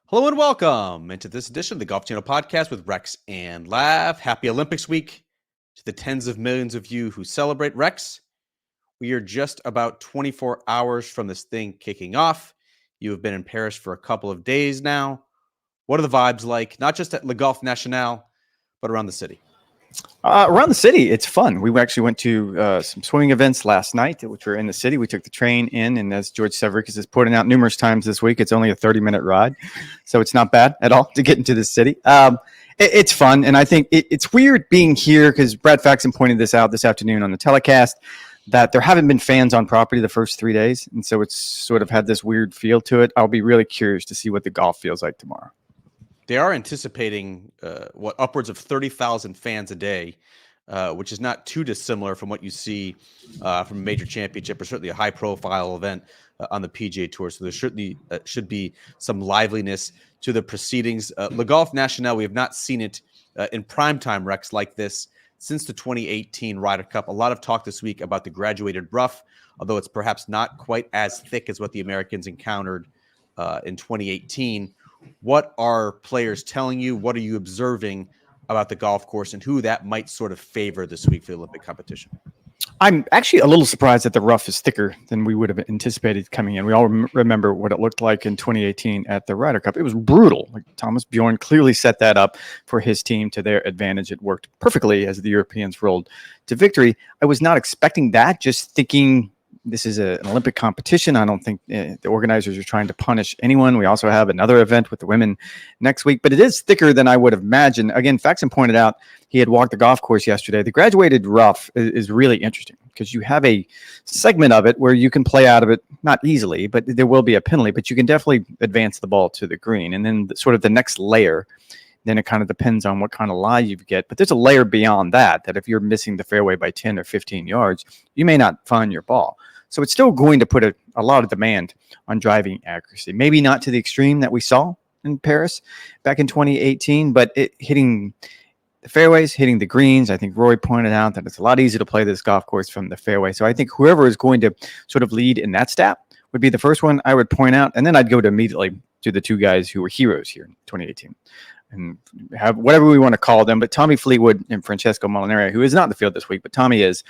Hello and welcome into this edition of the Golf Channel podcast with Rex and Lav. Happy Olympics week to the tens of millions of you who celebrate. Rex, we are just about 24 hours from this thing kicking off. You have been in Paris for a couple of days now. What are the vibes like, not just at Le Golf National, but around the city? Around the city, it's fun. We actually went to some swimming events last night, which were in the city. We took the train in, and as George Severicus has pointed out numerous times this week, it's only a 30-minute ride. So it's not bad at all to get into the city. It's fun, and I think it's weird being here because Brad Faxon pointed this out this afternoon on the telecast, that there haven't been fans on property the first 3 days, and so it's sort of had this weird feel to it. I'll be really curious to see what the golf feels like tomorrow. They are anticipating upwards of 30,000 fans a day, which is not too dissimilar from what you see from a major championship or certainly a high-profile event on the PGA Tour. So there certainly should be some liveliness to the proceedings. Le Golf National, we have not seen it in primetime, Rex, like this since the 2018 Ryder Cup. A lot of talk this week about the graduated rough, although it's perhaps not quite as thick as what the Americans encountered in 2018. What are players telling you? What are you observing about the golf course and who that might sort of favor this week for the Olympic competition? I'm actually a little surprised that the rough is thicker than we would have anticipated coming in. We all remember what it looked like in 2018 at the Ryder Cup. It was brutal. Like Thomas Bjorn clearly set that up for his team to their advantage. It worked perfectly as the Europeans rolled to victory. I was not expecting that, just thinking this is an Olympic competition. I don't think the organizers are trying to punish anyone. We also have another event with the women next week, but it is thicker than I would have imagined. Again, Faxon pointed out he had walked the golf course yesterday. The graduated rough is really interesting because you have a segment of it where you can play out of it, not easily, but there will be a penalty, but you can definitely advance the ball to the green. And then sort of the next layer, then it kind of depends on what kind of lie you get. But there's a layer beyond that if you're missing the fairway by 10 or 15 yards, you may not find your ball. So it's still going to put a lot of demand on driving accuracy. Maybe not to the extreme that we saw in Paris back in 2018, but hitting the fairways, hitting the greens. I think Rory pointed out that it's a lot easier to play this golf course from the fairway. So I think whoever is going to sort of lead in that stat would be the first one I would point out. And then I'd go to immediately to the two guys who were heroes here in 2018. And have whatever we want to call them, but Tommy Fleetwood and Francesco Molinari, who is not in the field this week, but Tommy is.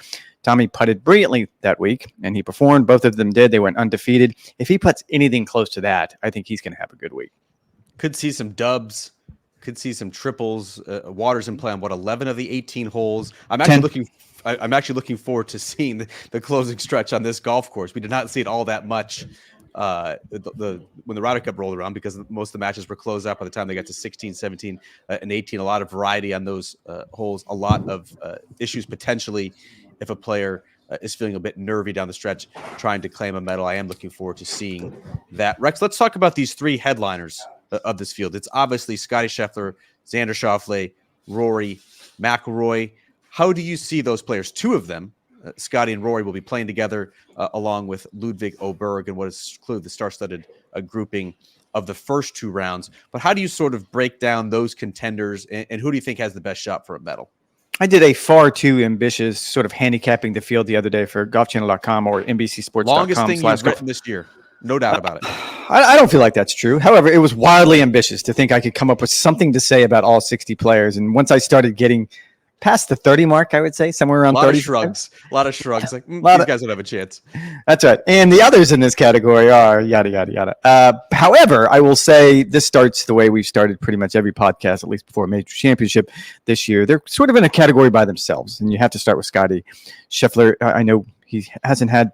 Tommy putted brilliantly that week, and he performed. Both of them did. They went undefeated. If he puts anything close to that, I think he's going to have a good week. Could see some dubs, could see some triples. Waters in play on 11 of the 18 holes. I'm actually looking forward to seeing the closing stretch on this golf course. We did not see it all that much when the Ryder Cup rolled around, because most of the matches were closed out by the time they got to 16, 17, and 18. A lot of variety on those holes, a lot of issues potentially if a player is feeling a bit nervy down the stretch trying to claim a medal. I am looking forward to seeing that. Rex, let's talk about these three headliners of this field. It's obviously Scottie Scheffler, Xander Schauffele, Rory McIlroy. How do you see those players? Two of them, Scottie and Rory, will be playing together along with Ludwig Åberg and what is clearly the star-studded grouping of the first two rounds. But how do you sort of break down those contenders, and who do you think has the best shot for a medal? I did a far too ambitious sort of handicapping the field the other day for golfchannel.com or NBC Sports. Longest thing you've written this year. No doubt about it. I don't feel like that's true. However, it was wildly ambitious to think I could come up with something to say about all 60 players. And once I started getting past the 30 mark, I would say somewhere around 30. A lot of shrugs. Like these guys don't have a chance. That's right. And the others in this category are yada, yada, yada. However, I will say this starts the way we've started pretty much every podcast, at least before a major championship this year. They're sort of in a category by themselves. And you have to start with Scottie Scheffler. I know he hasn't had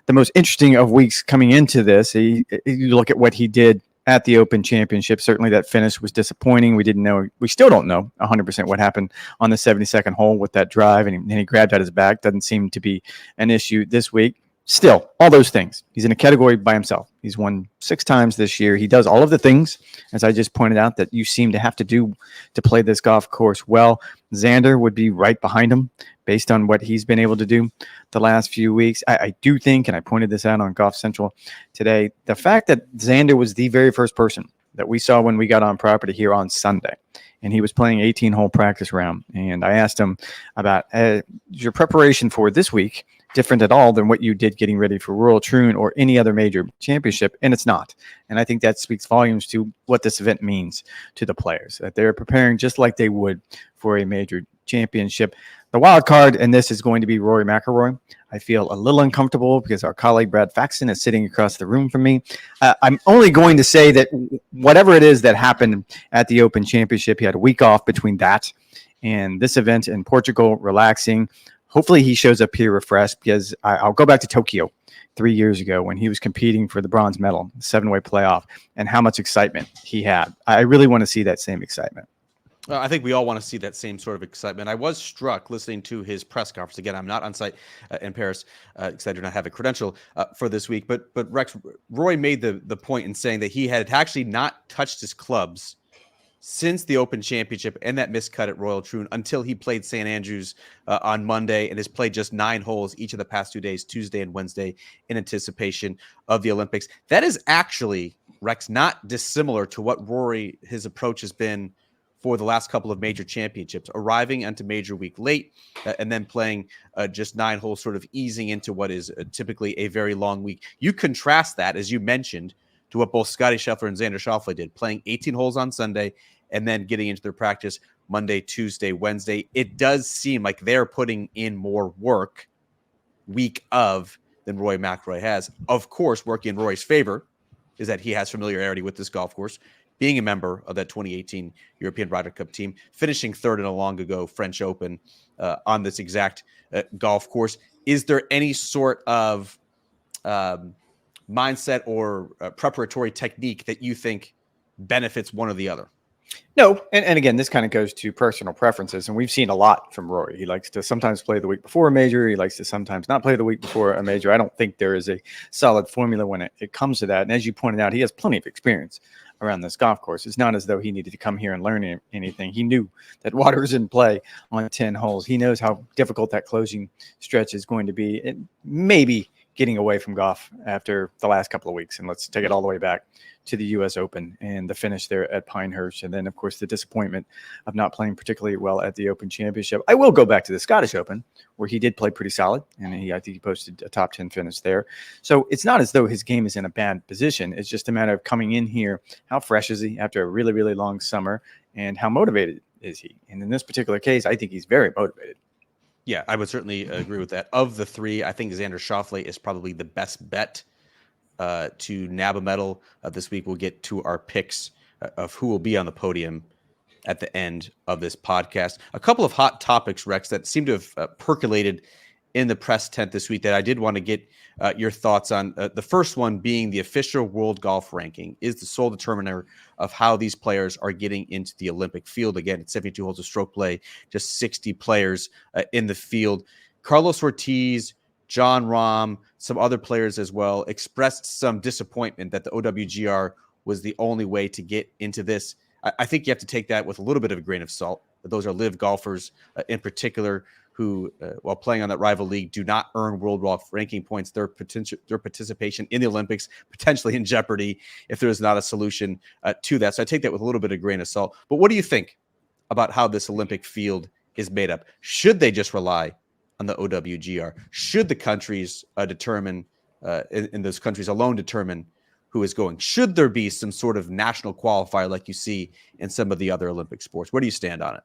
the most interesting of weeks coming into this. You look at what he did at the Open Championship. Certainly that finish was disappointing. We still don't know 100% what happened on the 72nd hole with that drive, and he grabbed at his back. Doesn't seem to be an issue this week. Still, all those things. He's in a category by himself. He's won 6 times this year. He does all of the things, as I just pointed out, that you seem to have to do to play this golf course well. Xander would be right behind him based on what he's been able to do the last few weeks. I do think, and I pointed this out on Golf Central today, the fact that Xander was the very first person that we saw when we got on property here on Sunday, and he was playing 18-hole practice round. And I asked him about your preparation for this week different at all than what you did getting ready for Royal Troon or any other major championship, and it's not. And I think that speaks volumes to what this event means to the players, that they're preparing just like they would for a major championship. The wild card in this is going to be Rory McIlroy. I feel a little uncomfortable because our colleague Brad Faxon is sitting across the room from me. I'm only going to say that whatever it is that happened at the Open Championship, he had a week off between that and this event in Portugal, relaxing. Hopefully he shows up here refreshed, because I'll go back to Tokyo 3 years ago when he was competing for the bronze medal, 7-way playoff, and how much excitement he had. I really want to see that same excitement. I think we all want to see that same sort of excitement. I was struck listening to his press conference. Again, I'm not on site in Paris because I do not have a credential for this week. But Rex, Roy made the point in saying that he had actually not touched his clubs since the Open Championship and that miscut at Royal Troon until he played St. Andrews on Monday, and has played just 9 holes each of the past 2 days, Tuesday and Wednesday, in anticipation of the Olympics. That is actually, Rex, not dissimilar to what Rory, his approach has been for the last couple of major championships, arriving onto major week late and then playing just 9 holes, sort of easing into what is typically a very long week. You contrast that, as you mentioned, to what both Scottie Scheffler and Xander Schauffele did, playing 18 holes on Sunday and then getting into their practice Monday, Tuesday, Wednesday. It does seem like they're putting in more work week of than Rory McIlroy has. Of course, working in Rory's favor is that he has familiarity with this golf course, being a member of that 2018 European Ryder Cup team, finishing third in a long ago French Open on this exact golf course. Is there any sort of mindset or preparatory technique that you think benefits one or the other? No, and again, this kind of goes to personal preferences, and we've seen a lot from Rory. He likes to sometimes play the week before a major. He likes to sometimes not play the week before a major. I don't think there is a solid formula when it comes to that. And as you pointed out, he has plenty of experience around this golf course. It's not as though he needed to come here and learn anything. He knew that water is in play on 10 holes. He knows how difficult that closing stretch is going to be, and maybe getting away from golf after the last couple of weeks. And let's take it all the way back to the U.S. Open and the finish there at Pinehurst. And then, of course, the disappointment of not playing particularly well at the Open Championship. I will go back to the Scottish Open, where he did play pretty solid. And I think he posted a top 10 finish there. So it's not as though his game is in a bad position. It's just a matter of coming in here. How fresh is he after a really, really long summer? And how motivated is he? And in this particular case, I think he's very motivated. Yeah, I would certainly agree with that. Of the three, I think Xander Schauffele is probably the best bet to nab a medal this week. We'll get to our picks of who will be on the podium at the end of this podcast. A couple of hot topics, Rex, that seem to have percolated in the press tent this week that I did want to get your thoughts on. The first one being the official world golf ranking is the sole determiner of how these players are getting into the Olympic field. Again, it's 72 holes of stroke play, just 60 players in the field. Carlos Ortiz, John Rahm, some other players as well, expressed some disappointment that the OWGR was the only way to get into this. I think you have to take that with a little bit of a grain of salt. Those are live golfers in particular who, while playing on that rival league, do not earn world golf ranking points. Their participation in the Olympics potentially in jeopardy if there is not a solution to that. So I take that with a little bit of grain of salt. But what do you think about how this Olympic field is made up? Should they just rely on the OWGR? Should the countries determine, in those countries alone, determine who is going? Should there be some sort of national qualifier like you see in some of the other Olympic sports? Where do you stand on it?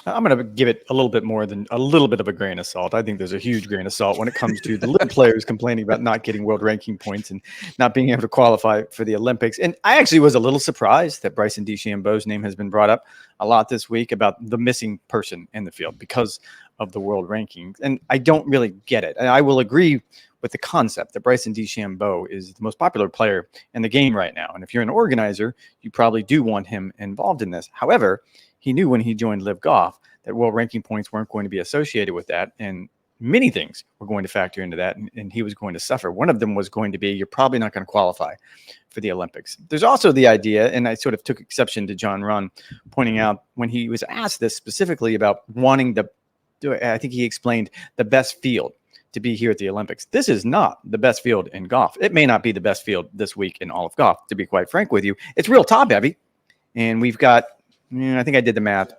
I'm going to give it a little bit more than a little bit of a grain of salt. I think there's a huge grain of salt when it comes to the little players complaining about not getting world ranking points and not being able to qualify for the Olympics. And I actually was a little surprised that Bryson DeChambeau's name has been brought up a lot this week about the missing person in the field because of the world rankings. And I don't really get it. And I will agree with the concept that Bryson DeChambeau is the most popular player in the game right now. And if you're an organizer, you probably do want him involved in this. However, he knew when he joined Live Golf that world ranking points weren't going to be associated with that. And many things were going to factor into that. And he was going to suffer. One of them was going to be, you're probably not going to qualify for the Olympics. There's also the idea, and I sort of took exception to John Rahn pointing out when he was asked this specifically about wanting I think he explained the best field to be here at the Olympics. This is not the best field in golf. It may not be the best field this week in all of golf, to be quite frank with you. It's real top heavy. And we've got, I think I did the math,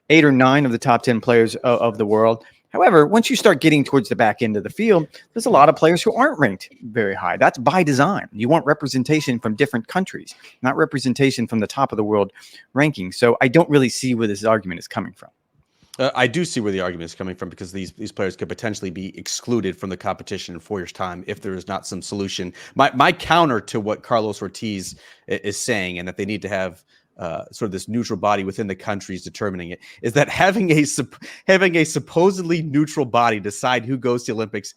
8 or 9 of the top 10 players of the world However, once you start getting towards the back end of the field, there's a lot of players who aren't ranked very high. That's by design. You want representation from different countries, not representation from the top of the world ranking. So I don't really see where this argument is coming from. I do see where the argument is coming from, because these players could potentially be excluded from the competition in 4 years' time if there is not some solution. My counter to what Carlos Ortiz is saying, and that they need to have sort of this neutral body within the countries determining it, is that having a supposedly neutral body decide who goes to the Olympics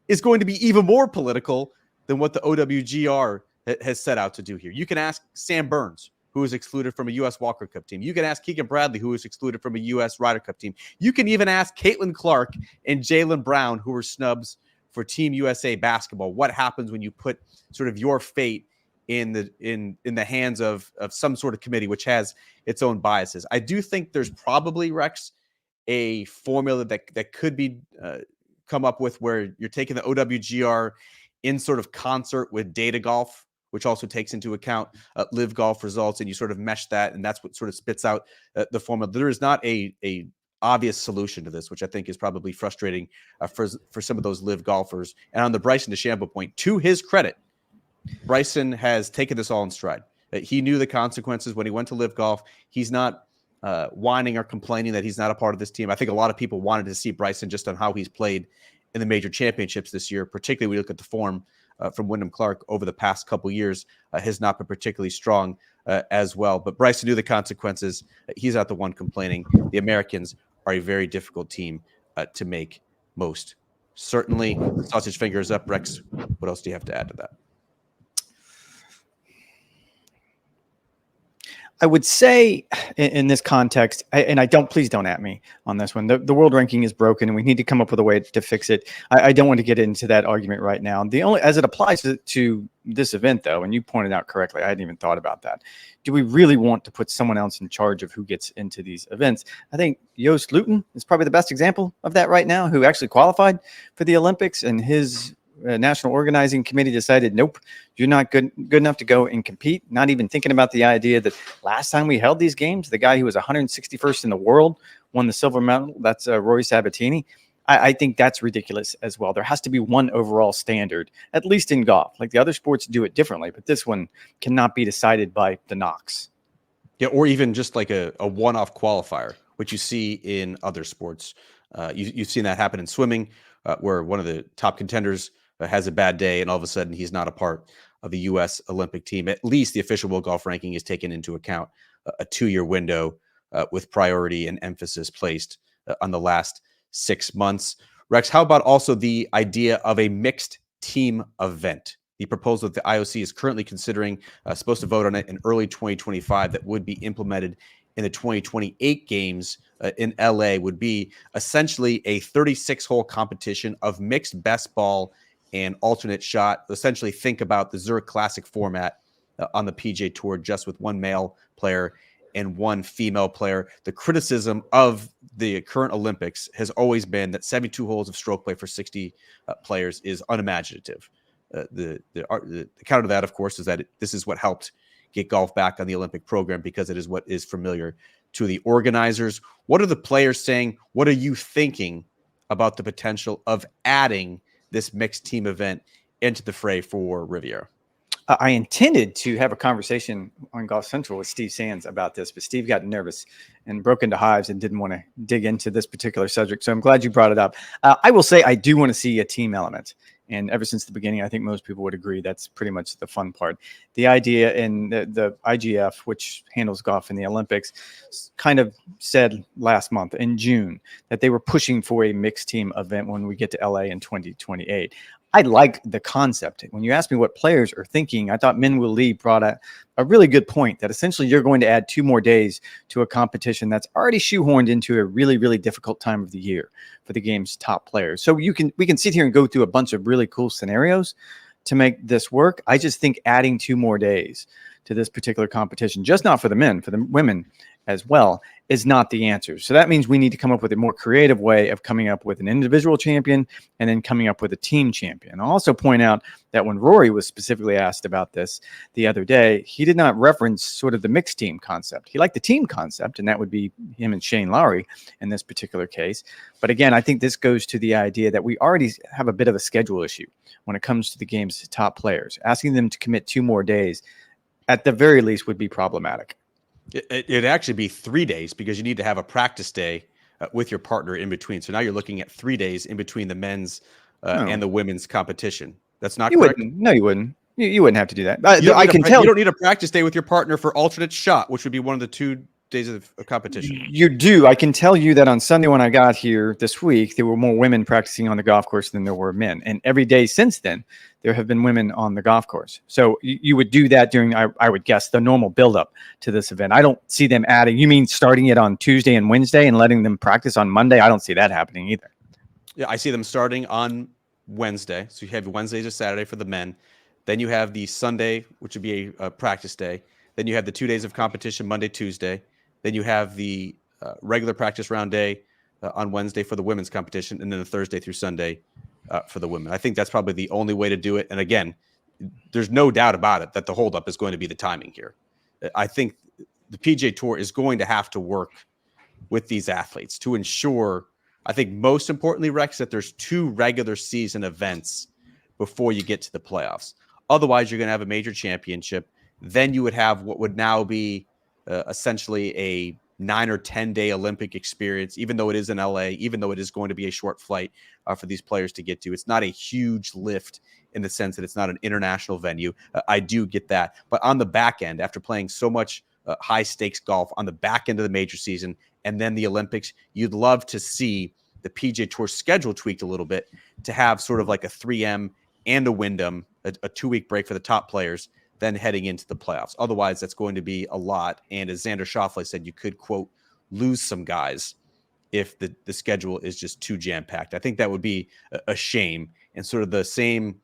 is going to be even more political than what the OWGR has set out to do here. You can ask Sam Burns, who was excluded from a U.S. Walker Cup team. You can ask Keegan Bradley, who was excluded from a U.S. Ryder Cup team. You can even ask Caitlin Clark and Jaylen Brown, who were snubs for Team USA basketball. What happens when you put sort of your fate in the hands of some sort of committee, which has its own biases? I do think there's probably, Rex, a formula that could be come up with, where you're taking the OWGR in sort of concert with Data Golf, which also takes into account live golf results, and you sort of mesh that, and that's what sort of spits out the formula. There is not a obvious solution to this, which I think is probably frustrating for some of those live golfers. And on the Bryson DeChambeau point, to his credit, Bryson has taken this all in stride. He knew the consequences when he went to live golf. He's not whining or complaining that he's not a part of this team. I think a lot of people wanted to see Bryson just on how he's played in the major championships this year, particularly when you look at the form from Wyndham Clark over the past couple years, has not been particularly strong as well. But Bryson knew the consequences. He's not the one complaining. The Americans are a very difficult team to make most. Certainly, sausage fingers up. Rex, what else do you have to add to that? I would say in this context, please don't at me on this one. The world ranking is broken and we need to come up with a way to fix it. I don't want to get into that argument right now. As it applies to this event though, and you pointed out correctly, I hadn't even thought about that. Do we really want to put someone else in charge of who gets into these events? I think Joost Luiten is probably the best example of that right now, who actually qualified for the Olympics, and his national organizing committee decided, nope, you're not good enough to go and compete. Not even thinking about the idea that last time we held these games, the guy who was 161st in the world won the silver medal. That's Rory Sabatini. I think that's ridiculous as well. There has to be one overall standard, at least in golf. Like the other sports do it differently, but this one cannot be decided by the knocks. Yeah, or even just like a one-off qualifier, which you see in other sports. You've seen that happen in swimming, where one of the top contenders has a bad day, and all of a sudden he's not a part of the U.S. Olympic team. At least the official World Golf Ranking is taken into account a 2-year window with priority and emphasis placed on the last 6 months. Rex, how about also the idea of a mixed team event? The proposal that the IOC is currently considering, supposed to vote on it in early 2025, that would be implemented in the 2028 games in LA, would be essentially a 36-hole competition of mixed best ball and alternate shot. Essentially, think about the Zurich Classic format on the PGA Tour, just with one male player and one female player. The criticism of the current Olympics has always been that 72 holes of stroke play for 60 players is unimaginative. The counter to that, of course, is that this is what helped get golf back on the Olympic program, because it is what is familiar to the organizers. What are the players saying? What are you thinking about the potential of adding this mixed team event into the fray for Riviera? I intended to have a conversation on Golf Central with Steve Sands about this, but Steve got nervous and broke into hives and didn't want to dig into this particular subject. So I'm glad you brought it up. I will say I do want to see a team element. And ever since the beginning, I think most people would agree that's pretty much the fun part. The idea in the IGF, which handles golf in the Olympics, kind of said last month in June that they were pushing for a mixed team event when we get to LA in 2028. I like the concept. When you ask me what players are thinking, I thought Minwoo Lee brought a really good point that essentially you're going to add 2 more days to a competition that's already shoehorned into a really, really difficult time of the year for the game's top players. So we can sit here and go through a bunch of really cool scenarios to make this work. I just think adding 2 more days to this particular competition, just not for the men, for the women as well, is not the answer. So that means we need to come up with a more creative way of coming up with an individual champion and then coming up with a team champion. I'll also point out that when Rory was specifically asked about this the other day, he did not reference sort of the mixed team concept. He liked the team concept, and that would be him and Shane Lowry in this particular case. But again, I think this goes to the idea that we already have a bit of a schedule issue when it comes to the game's top players. Asking them to commit 2 more days, at the very least, would be problematic. It'd actually be 3 days because you need to have a practice day with your partner in between. So now you're looking at 3 days in between the men's and the women's competition. That's not correct? No, you wouldn't. You wouldn't have to do that. You don't need a practice day with your partner for alternate shot, which would be one of the 2 days of competition. You do. I can tell you that on Sunday when I got here this week, there were more women practicing on the golf course than there were men. And every day since then, there have been women on the golf course. So you would do that during, I would guess, the normal buildup to this event. I don't see them adding. You mean starting it on Tuesday and Wednesday and letting them practice on Monday? I don't see that happening either. Yeah, I see them starting on Wednesday. So you have Wednesday to Saturday for the men. Then you have the Sunday, which would be a practice day. Then you have the 2 days of competition, Monday, Tuesday. Then you have the regular practice round day on Wednesday for the women's competition, and then the Thursday through Sunday for the women. I think that's probably the only way to do it. And again, there's no doubt about it that the holdup is going to be the timing here. I think the PGA Tour is going to have to work with these athletes to ensure, I think most importantly, Rex, that there's 2 regular season events before you get to the playoffs. Otherwise, you're going to have a major championship. Then you would have what would now be essentially a 9 or 10 day Olympic experience, even though it is in LA, even though it is going to be a short flight for these players to get to. It's not a huge lift in the sense that it's not an international venue. I do get that. But on the back end, after playing so much high stakes golf on the back end of the major season and then the Olympics, you'd love to see the PGA Tour schedule tweaked a little bit to have sort of like a 3M and a Wyndham, a 2-week break for the top players, then heading into the playoffs. Otherwise, that's going to be a lot. And as Xander Schauffele said, you could, quote, lose some guys if the schedule is just too jam-packed. I think that would be a shame, and sort of the same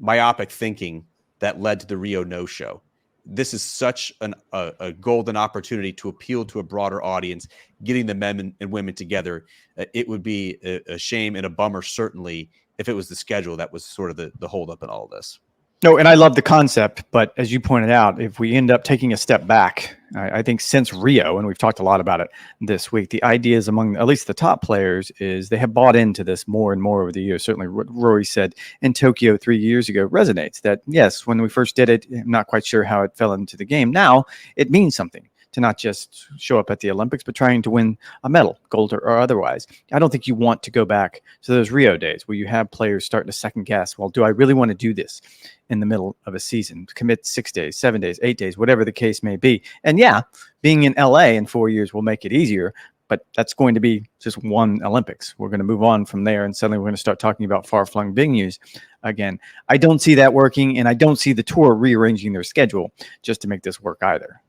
myopic thinking that led to the Rio no-show. This is such a golden opportunity to appeal to a broader audience, getting the men and women together. It would be a shame and a bummer, certainly, if it was the schedule that was sort of the holdup in all of this. No, and I love the concept, but as you pointed out, if we end up taking a step back, I think since Rio, and we've talked a lot about it this week, the ideas among at least the top players is they have bought into this more and more over the years. Certainly what Rory said in Tokyo 3 years ago resonates, that yes, when we first did it, I'm not quite sure how it fell into the game. Now it means something to not just show up at the Olympics, but trying to win a medal, gold or otherwise. I don't think you want to go back to those Rio days where you have players starting to second guess, well, do I really want to do this in the middle of a season? Commit 6 days, 7 days, 8 days, whatever the case may be. And yeah, being in LA in 4 years will make it easier, but that's going to be just one Olympics. We're going to move on from there, and suddenly we're going to start talking about far-flung venues again. I don't see that working, and I don't see the tour rearranging their schedule just to make this work either.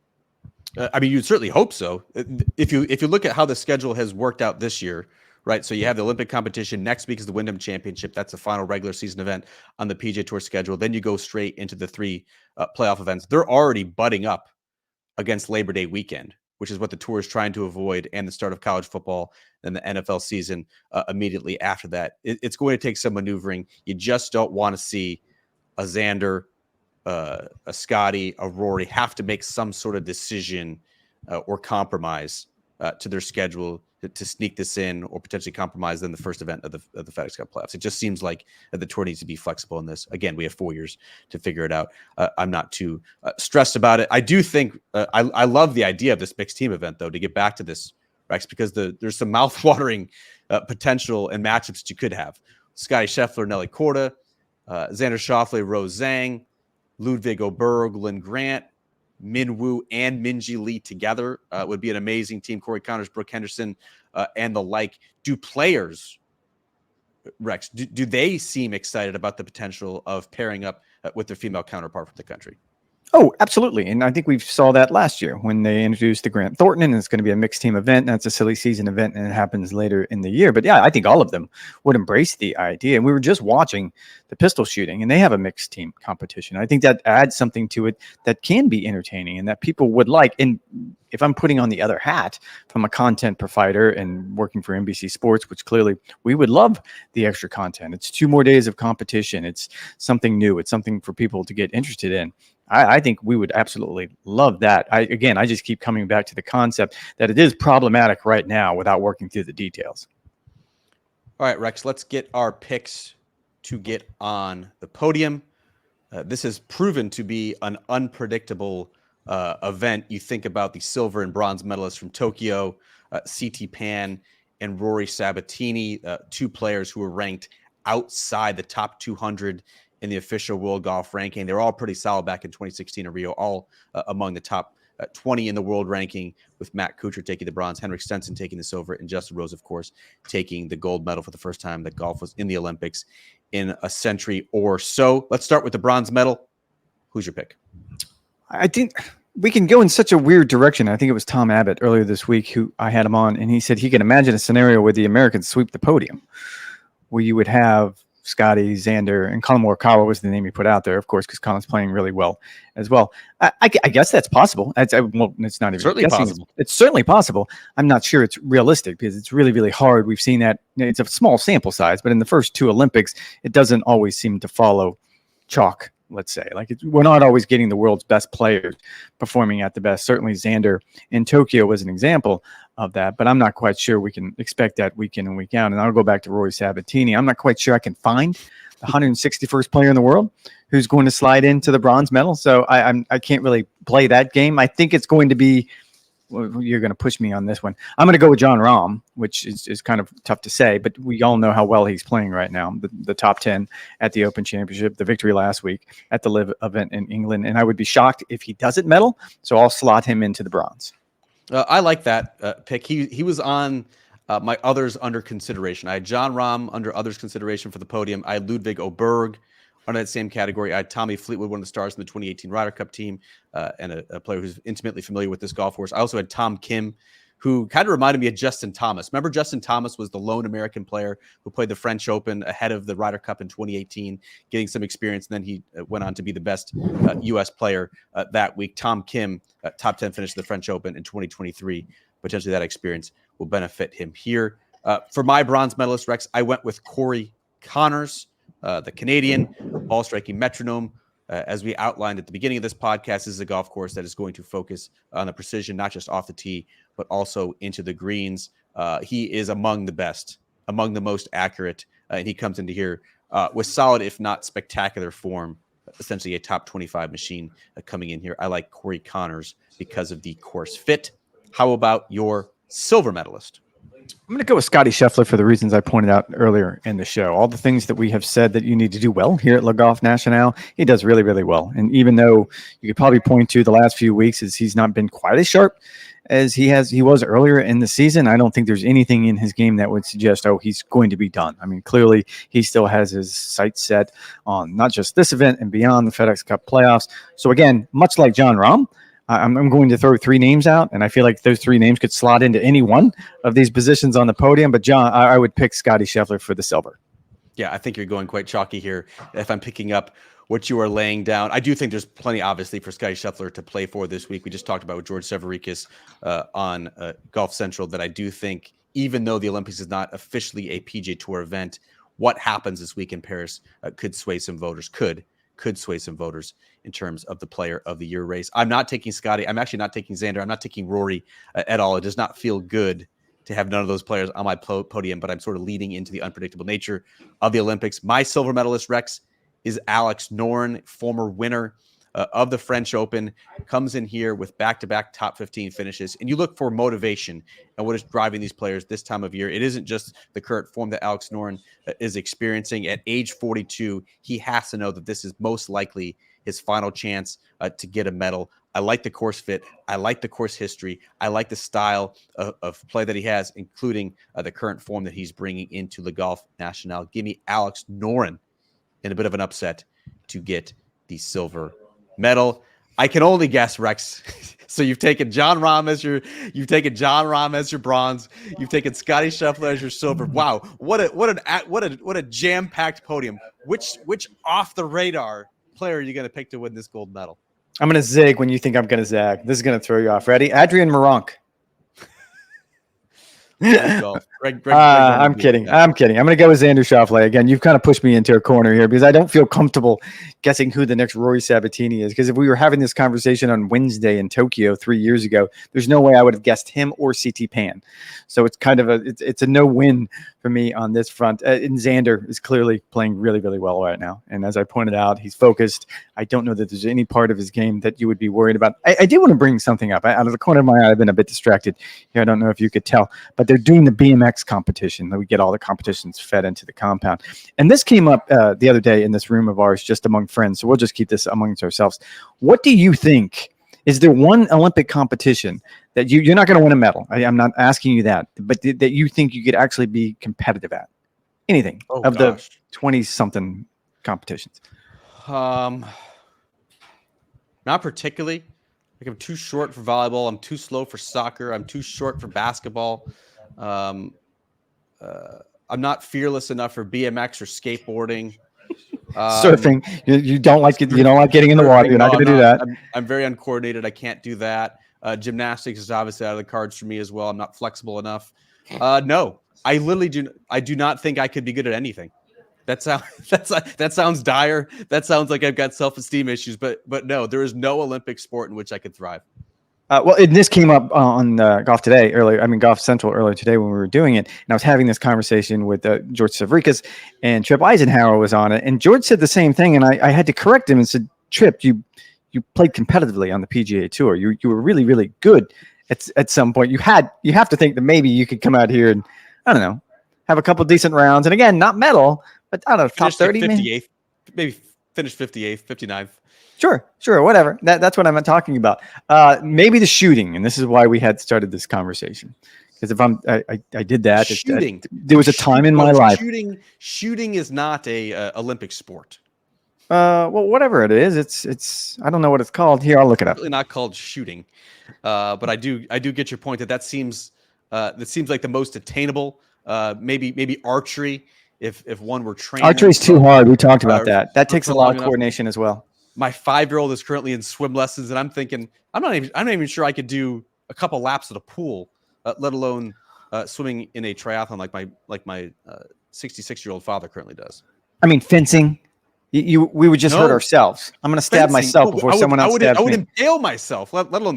I mean, you'd certainly hope so. If you look at how the schedule has worked out this year, right? So you have the Olympic competition. Next week is the Wyndham Championship. That's the final regular season event on the PGA Tour schedule. Then you go straight into the 3 playoff events. They're already butting up against Labor Day weekend, which is what the tour is trying to avoid, and the start of college football and the NFL season immediately after that. It's going to take some maneuvering. You just don't want to see a Xander, a Scottie, a Rory have to make some sort of decision or compromise to their schedule to sneak this in, or potentially compromise in the first event of the FedEx Cup playoffs. It just seems like the tour needs to be flexible in this. Again, we have 4 years to figure it out. I'm not too stressed about it. I do think I love the idea of this mixed team event, though, to get back to this, Rex, because there's some mouth-watering potential and matchups that you could have. Scottie Scheffler, Nelly Korda, Xander Schauffele, Rose Zhang, Ludwig Oberg, Lynn Grant, Min Woo, and Minjee Lee together would be an amazing team. Corey Connors, Brooke Henderson, and the like. Do players, Rex, do they seem excited about the potential of pairing up with their female counterpart from the country? Oh, absolutely. And I think we saw that last year when they introduced the Grant Thornton, and it's going to be a mixed team event. And that's a silly season event, and it happens later in the year. But yeah, I think all of them would embrace the idea. And we were just watching the pistol shooting, and they have a mixed team competition. I think that adds something to it that can be entertaining and that people would like. And if I'm putting on the other hat from a content provider and working for NBC Sports, which clearly we would love the extra content. It's 2 more days of competition. It's something new. It's something for people to get interested in. I think we would absolutely love that. I just keep coming back to the concept that it is problematic right now without working through the details. All right, Rex, let's get our picks to get on the podium. This has proven to be an unpredictable event. You think about the silver and bronze medalists from Tokyo, CT Pan and Rory Sabatini, 2 players who were ranked outside the top 200 in the official world golf ranking. They were all pretty solid back in 2016 in Rio, all among the top 20 in the world ranking, with Matt Kuchar taking the bronze, Henrik Stenson taking the silver, and Justin Rose, of course, taking the gold medal for the first time that golf was in the Olympics in a century or so. Let's start with the bronze medal. Who's your pick? I think we can go in such a weird direction. I think it was Tom Abbott earlier this week who I had him on, and he said he can imagine a scenario where the Americans sweep the podium, where you would have Scottie, Xander, and Colin Morikawa was the name he put out there, of course, because Colin's playing really well as well. I guess that's possible. Well, it's not even certainly possible. It's certainly possible. I'm not sure it's realistic because it's really, really hard. We've seen that it's a small sample size, but in the first 2 Olympics, it doesn't always seem to follow chalk. Let's say, we're not always getting the world's best players performing at the best. Certainly Xander in Tokyo was an example of that, but I'm not quite sure we can expect that week in and week out. And I'll go back to Rory Sabatini. I'm not quite sure I can find the 161st player in the world who's going to slide into the bronze medal. So I can't really play that game. I think it's going to be, well, you're going to push me on this one. I'm going to go with Jon Rahm, which is kind of tough to say, but we all know how well he's playing right now. The top 10 at the Open Championship, the victory last week at the Live event in England. And I would be shocked if he doesn't medal. So I'll slot him into the bronze. I like that pick. He was on my others under consideration. I had Jon Rahm under others consideration for the podium. I had Ludwig Oberg under that same category. I had Tommy Fleetwood, one of the stars in the 2018 Ryder Cup team, and a player who's intimately familiar with this golf course. I also had Tom Kim, who kind of reminded me of Justin Thomas. Remember, Justin Thomas was the lone American player who played the French Open ahead of the Ryder Cup in 2018, getting some experience. And then he went on to be the best U.S. player that week. Tom Kim, top 10 finish at the French Open in 2023. Potentially that experience will benefit him here. For my bronze medalist, Rex, I went with Corey Connors, the Canadian ball striking metronome. As we outlined at the beginning of this podcast, this is a golf course that is going to focus on the precision, not just off the tee, but also into the greens. He is among the best, among the most accurate, and he comes into here with solid, if not spectacular form, essentially a top 25 machine coming in here. I like Corey Connors because of the course fit. How about your silver medalist? I'm going to go with Scottie Scheffler for the reasons I pointed out earlier in the show. All the things that we have said that you need to do well here at Le Golf National, he does really, really well. And even though you could probably point to the last few weeks as he's not been quite as sharp as he was earlier in the season, I don't think there's anything in his game that would suggest, oh, he's going to be done. I mean, clearly he still has his sights set on not just this event and beyond the FedEx Cup playoffs. So again, much like Jon Rahm, I'm going to throw 3 names out, and I feel like those 3 names could slot into any one of these positions on the podium. But John, I would pick Scottie Scheffler for the silver. Yeah, I think you're going quite chalky here. If I'm picking up what you are laying down, I do think there's plenty, obviously, for Scottie Scheffler to play for this week. We just talked about with George Severikis on Golf Central that I do think, even though the Olympics is not officially a PGA Tour event, what happens this week in Paris could sway some voters. Could sway some voters in terms of the player of the year race. I'm not taking Scottie. I'm actually not taking Xander. I'm not taking Rory at all. It does not feel good to have none of those players on my podium, but I'm sort of leading into the unpredictable nature of the Olympics. My silver medalist, Rex, is Alex Noren, former winner of the French Open, comes in here with back-to-back top 15 finishes. And you look for motivation and what is driving these players this time of year. It isn't just the current form that Alex Noren is experiencing. At age 42, he has to know that this is most likely his final chance to get a medal. I like the course fit. I like the course history. I like the style of play that he has, including the current form that he's bringing into Le Golf National. Give me Alex Noren in a bit of an upset to get the silver medal. I can only guess, Rex. So you've taken John Rahm as your bronze. You've taken Scottie Scheffler as your silver. Wow, what a jam-packed podium. Which off the radar player are you going to pick to win this gold medal? I'm going to zig when you think I'm going to zag. This is going to throw you off. Ready? Adrian Moronk. I'm kidding. I'm kidding. I'm going to go with Xander Schauffele again. You've kind of pushed me into a corner here because I don't feel comfortable guessing who the next Rory Sabatini is. Because if we were having this conversation on Wednesday in Tokyo 3 years ago, there's no way I would have guessed him or CT Pan. So it's kind of it's a no win for me on this front. And Xander is clearly playing really, really well right now. And as I pointed out, he's focused. I don't know that there's any part of his game that you would be worried about. I do want to bring something up. Out of the corner of my eye, I've been a bit distracted here. I don't know if you could tell, but they're doing the BMX competition. We get all the competitions fed into the compound. And this came up the other day in this room of ours, just among friends. So we'll just keep this amongst ourselves. What do you think? Is there one Olympic competition that you're not going to win a medal? I'm not asking you that, but that you think you could actually be competitive at? Anything the 20-something competitions? Not particularly. Like I'm too short for volleyball. I'm too slow for soccer. I'm too short for basketball. I'm not fearless enough for BMX or skateboarding. Surfing. You don't like it. You don't like getting in the water. You're not going to do that. I'm very uncoordinated. I can't do that. Gymnastics is obviously out of the cards for me as well. I'm not flexible enough. No, I literally do. I do not think I could be good at anything. That sounds dire. That sounds like I've got self-esteem issues. But no, there is no Olympic sport in which I could thrive. Well, this came up on Golf Today earlier. I mean, Golf Central earlier today when we were doing it, and I was having this conversation with George Savrikas, and Trip Eisenhower was on it, and George said the same thing, and I had to correct him and said, Trip, you played competitively on the PGA Tour. You were really, really good at some point. You have to think that maybe you could come out here and, I don't know, have a couple decent rounds, and again, not medal, but I don't know, top 30, 58th, maybe finish 58th, 59th. Sure, whatever. That's what I'm talking about. Maybe the shooting, and this is why we had started this conversation. Because if I did that, shooting. There was a time in my life. Shooting is not a Olympic sport. Well, whatever it is, it's I don't know what it's called. Here, I'll look it up. It's really not called shooting, but I do get your point that seems like the most attainable. Maybe archery. If one were trained. Archery is too hard. We talked about that. That takes a lot of coordination as well. My 5-year-old is currently in swim lessons, and I'm thinking I'm not even sure I could do a couple laps at a pool, let alone swimming in a triathlon like my 66-year-old father currently does. I mean, fencing. We would just hurt ourselves. I'm going to stab myself before someone else stabs me. I would impale myself, let alone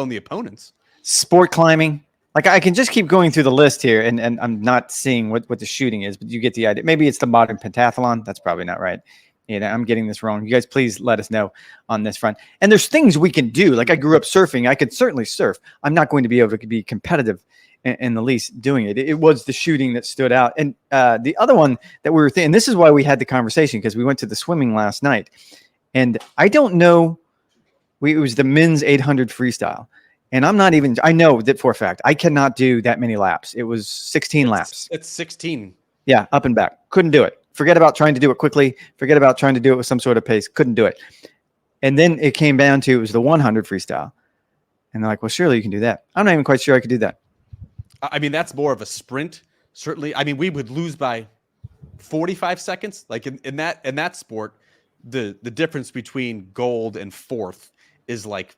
the opponents. Sport climbing. Like I can just keep going through the list here, and I'm not seeing what the shooting is, but you get the idea. Maybe it's the modern pentathlon. That's probably not right. I'm getting this wrong. You guys, please let us know on this front. And there's things we can do. Like I grew up surfing. I could certainly surf. I'm not going to be able to be competitive in the least doing it. It was the shooting that stood out. And the other one that we were thinking, this is why we had the conversation, because we went to the swimming last night. And I don't know, it was the men's 800 freestyle. And I know that for a fact, I cannot do that many laps. It was 16 laps. It's 16. Yeah, up and back. Couldn't do it. Forget about trying to do it quickly. Forget about trying to do it with some sort of pace. Couldn't do it. And then it came down to, it was the 100 freestyle. And they're like, well, surely you can do that. I'm not even quite sure I could do that. I mean, that's more of a sprint. Certainly. I mean, we would lose by 45 seconds. Like in that sport, the difference between gold and fourth is like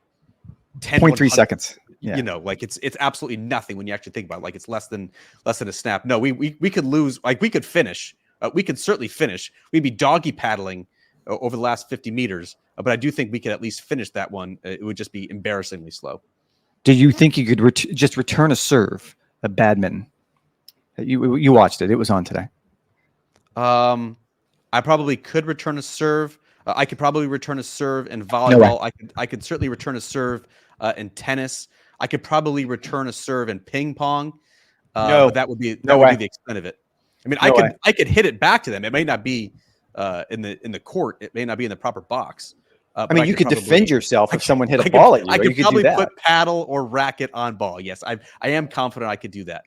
0.3 seconds. Yeah. Like it's absolutely nothing when you actually think about it. Like it's less than a snap. No, we could lose. Like we could finish. We could certainly finish. We'd be doggy paddling over the last 50 meters. But I do think we could at least finish that one. It would just be embarrassingly slow. Do you think you could just return a serve, a badminton? You watched it. It was on today. I probably could return a serve. I could probably return a serve in volleyball. No, I could certainly return a serve in tennis. I could probably return a serve in ping pong. No, but that would be way. The extent of it. I mean, No I could hit it back to them. It may not be in the court. It may not be in the proper box. I mean, you could defend yourself if someone hit a ball at you. I could you probably do that. put paddle or racket on ball. Yes, I am confident I could do that.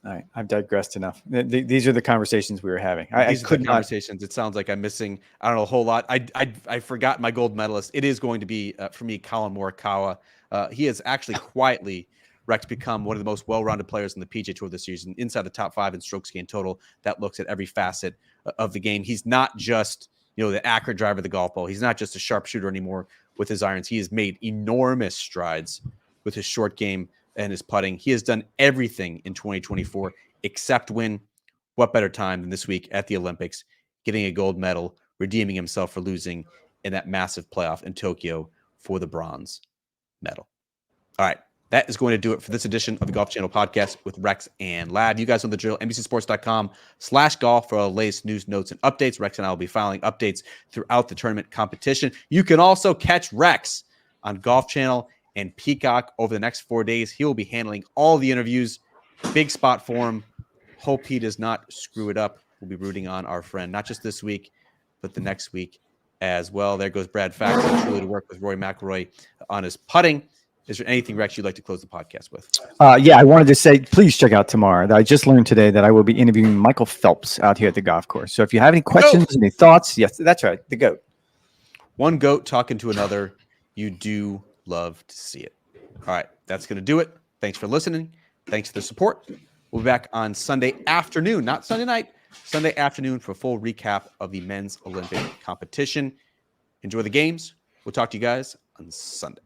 All right, I've digressed enough. These are the conversations we were having. These are the conversations. It sounds like I'm missing, I don't know, a whole lot. I forgot my gold medalist. It is going to be, for me, Colin Morikawa. He has actually quietly, Rex, become one of the most well-rounded players in the PGA Tour this season, inside the top 5 in strokes gained total. That looks at every facet of the game. He's not just, the accurate driver of the golf ball. He's not just a sharpshooter anymore with his irons. He has made enormous strides with his short game and his putting. He has done everything in 2024 except win. What better time than this week at the Olympics, getting a gold medal, redeeming himself for losing in that massive playoff in Tokyo for the bronze medal. All right. That is going to do it for this edition of the Golf Channel podcast with Rex and Lav. You guys know the drill. NBCsports.com/golf for all the latest news, notes, and updates. Rex and I will be filing updates throughout the tournament competition. You can also catch Rex on Golf Channel and Peacock over the next 4 days. He will be handling all the interviews. Big spot for him. Hope he does not screw it up. We'll be rooting on our friend, not just this week, but the next week as well. There goes Brad Faxon, truly to work with Rory McIlroy on his putting. Is there anything, Rex, you'd like to close the podcast with? Yeah, I wanted to say, please check out tomorrow. I just learned today that I will be interviewing Michael Phelps out here at the golf course. So if you have any questions, any thoughts, yes, that's right, the GOAT. One GOAT talking to another. You do love to see it. All right, that's going to do it. Thanks for listening. Thanks for the support. We'll be back on Sunday afternoon, not Sunday night, Sunday afternoon for a full recap of the men's Olympic competition. Enjoy the games. We'll talk to you guys on Sunday.